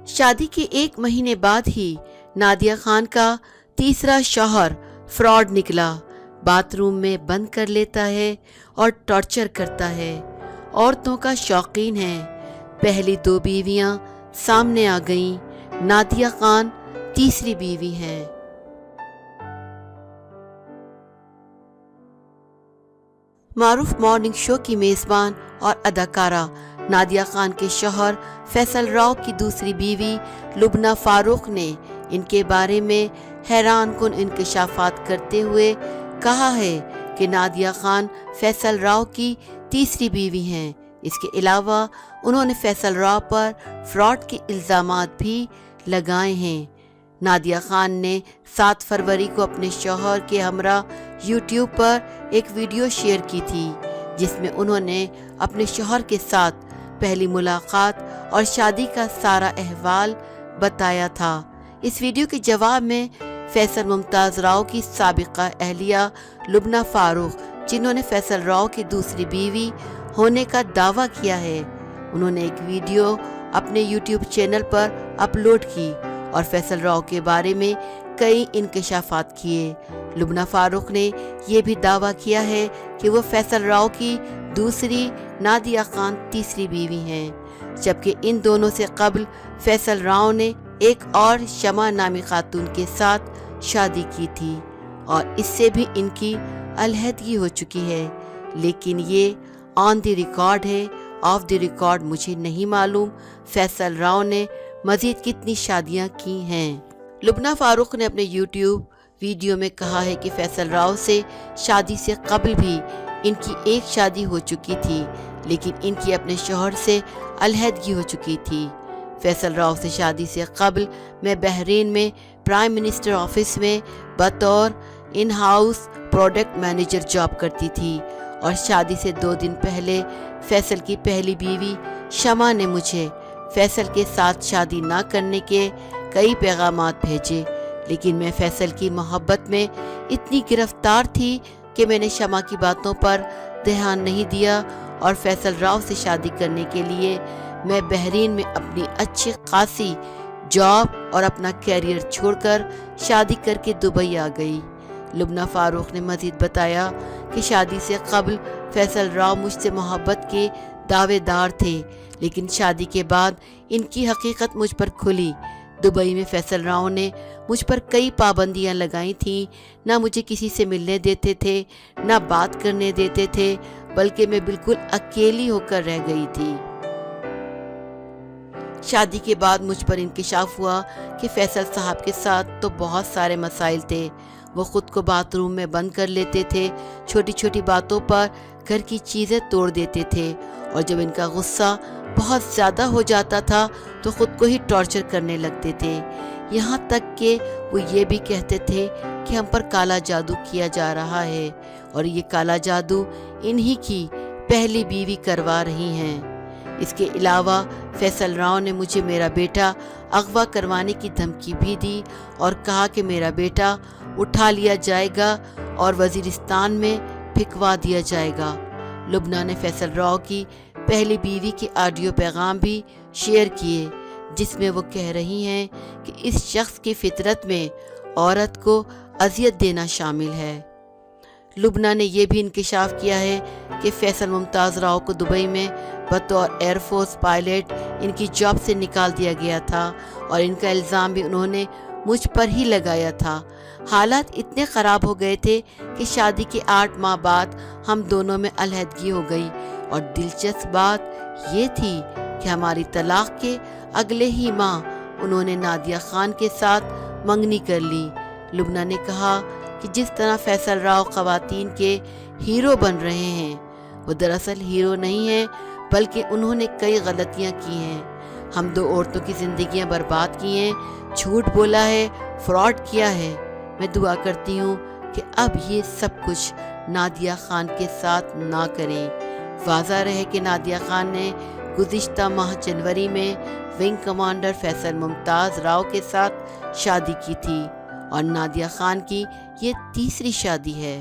शादी के 1 महीने बाद ही नादिया खान का तीसरा शौहर फ्रॉड निकला। बाथरूम में बंद कर लेता है और टॉर्चर करता है। औरतों का शौकीन है। पहली 2 बीवियां सामने आ गईं। नादिया खान तीसरी बीवी हैं। मारूफ मॉर्निंग शो की मेजबान और अदाकारा नादिया खान के शौहर फैसल राव की दूसरी बीवी लुबना फारूक ने इनके बारे में हैरान कुन इंकशाफात करते हुए कहा है कि नादिया खान फैसल राव की तीसरी बीवी हैं। इसके अलावा उन्होंने फैसल राव पर फ्रॉड के इल्ज़ामात भी लगाए हैं। नादिया खान ने 7 फरवरी को अपने शौहर के हमरा यूट्यूब पर एक वीडियो शेयर की थी, जिसमें उन्होंने अपने शौहर के साथ पहली मुलाकात और शादी का सारा अहवाल बताया था। इस वीडियो के जवाब में फैसल मुमताज़ राव की साबिका अहलिया लुबना फारूक, जिन्होंने फैसल राव की दूसरी बीवी होने का दावा किया है, उन्होंने एक वीडियो अपने यूट्यूब चैनल पर अपलोड की और फैसल राव के बारे में कई इंकशाफात किए। लुबना फारूक ने यह भी दावा किया है कि वो फैसल राव की दूसरी, नादिया खान तीसरी बीवी हैं, जबकि इन दोनों से कबल फैसल राव ने एक और शमा नामी खातून के साथ शादी की थी और इससे भी इनकी अलहदगी हो चुकी है। लेकिन ये ऑन द रिकॉर्ड है, ऑफ द रिकॉर्ड मुझे नहीं मालूम फैसल राव ने मजीद कितनी शादियां की हैं। लुबना फारूक ने अपने यूट्यूब वीडियो में कहा है कि फैसल राव से शादी से कबल भी इनकी एक शादी हो चुकी थी, लेकिन इनकी अपने शौहर से अलहदगी हो चुकी थी। फैसल राव से शादी से कबल मैं बहरीन में प्राइम मिनिस्टर ऑफिस में बतौर in house product manager job करती थी और शादी से 2 दिन पहले फैसल की पहली बीवी शमा ने मुझे फैसल के साथ शादी ना करने के कई पैगामात भेजे, लेकिन मैं फैसल की मोहब्बत में इतनी गिरफ्तार थी कि मैंने शमा की बातों पर ध्यान नहीं दिया और फैसल राव से शादी करने के लिए मैं बहरीन में अपनी अच्छी खासी जॉब और अपना कैरियर छोड़कर शादी करके दुबई आ गई। लुबना फारूक ने मजीद बताया कि शादी से कबल फैसल राव मुझसे मोहब्बत के दावेदार थे, लेकिन शादी के बाद इनकी हकीकत मुझ पर खुली। दुबई में फैसल राव ने मुझ पर कई पाबंदियां लगाई थीं। ना मुझे किसी से मिलने देते थे, ना बात करने देते थे, बल्कि मैं बिल्कुल अकेली होकर रह गई थी। शादी के बाद मुझ पर इंकिशाफ हुआ कि फैसल साहब के साथ तो बहुत सारे मसाइल थे। वो खुद को बाथरूम में बंद कर लेते थे, छोटी छोटी बातों पर घर की चीज़ें तोड़ देते थे और जब इनका गुस्सा बहुत ज़्यादा हो जाता था तो ख़ुद को ही टॉर्चर करने लगते थे। यहाँ तक कि वो ये भी कहते थे कि हम पर काला जादू किया जा रहा है और ये काला जादू इन्हीं की पहली बीवी करवा रही हैं। इसके अलावा फैसल राव ने मुझे मेरा बेटा अगवा करवाने की धमकी भी दी और कहा कि मेरा बेटा उठा लिया जाएगा और वजीरिस्तान में फिकवा दिया जाएगा। लुबना ने फैसल राव की पहली बीवी के ऑडियो पैगाम भी शेयर किए, जिसमें वो कह रही हैं कि इस शख्स की फितरत में औरत को अजियत देना शामिल है। लुबना ने यह भी इंकिशाफ किया है कि फैसल मुमताज़ राव को दुबई में बतौर एयरफोर्स पायलट इनकी जॉब से निकाल दिया गया था और इनका इल्ज़ाम भी उन्होंने मुझ पर ही लगाया था। हालात इतने ख़राब हो गए थे कि शादी के 8 माह बाद हम दोनों में अलहदगी हो गई और दिलचस्प बात ये थी कि हमारी तलाक के अगले ही माह उन्होंने नादिया खान के साथ मंगनी कर ली। लुबना ने कहा कि जिस तरह फैसल राव ख़वातीन के हीरो बन रहे हैं, वो दरअसल हीरो नहीं हैं, बल्कि उन्होंने कई गलतियां की हैं। हम 2 औरतों की ज़िंदगियां बर्बाद की हैं, झूठ बोला है, फ्रॉड किया है। मैं दुआ करती हूँ कि अब ये सब कुछ नादिया खान के साथ ना करें। वाज़ा रहे कि नादिया खान ने गुज़िश्ता माह जनवरी में विंग कमांडर फैसल मुमताज़ राव के साथ शादी की थी और नादिया खान की ये तीसरी शादी है।